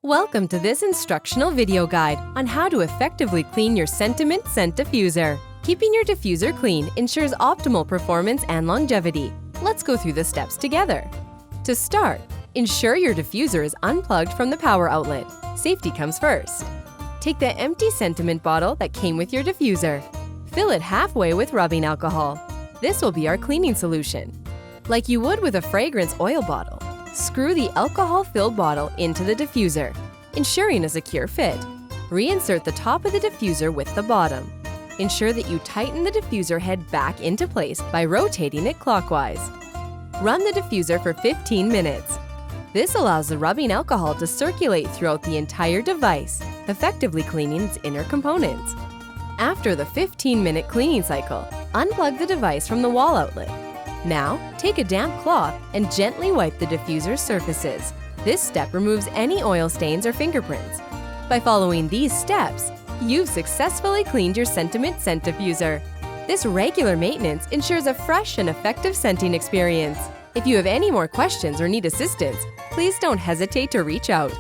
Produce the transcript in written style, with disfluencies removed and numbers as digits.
Welcome to this instructional video guide on how to effectively clean your Scentiment scent diffuser. Keeping your diffuser clean ensures optimal performance and longevity. Let's go through the steps together. To start, ensure your diffuser is unplugged from the power outlet. Safety comes first. Take the empty Scentiment bottle that came with your diffuser. Fill it halfway with rubbing alcohol. This will be our cleaning solution. Like you would with a fragrance oil bottle, screw the alcohol-filled bottle into the diffuser, ensuring a secure fit. Reinsert the top of the diffuser with the bottom. Ensure that you tighten the diffuser head back into place by rotating it clockwise. Run the diffuser for 15 minutes. This allows the rubbing alcohol to circulate throughout the entire device, effectively cleaning its inner components. After the 15-minute cleaning cycle, unplug the device from the wall outlet. Now, take a damp cloth and gently wipe the diffuser's surfaces. This step removes any oil stains or fingerprints. By following these steps, you've successfully cleaned your Scentiment scent diffuser. This regular maintenance ensures a fresh and effective scenting experience. If you have any more questions or need assistance, please don't hesitate to reach out.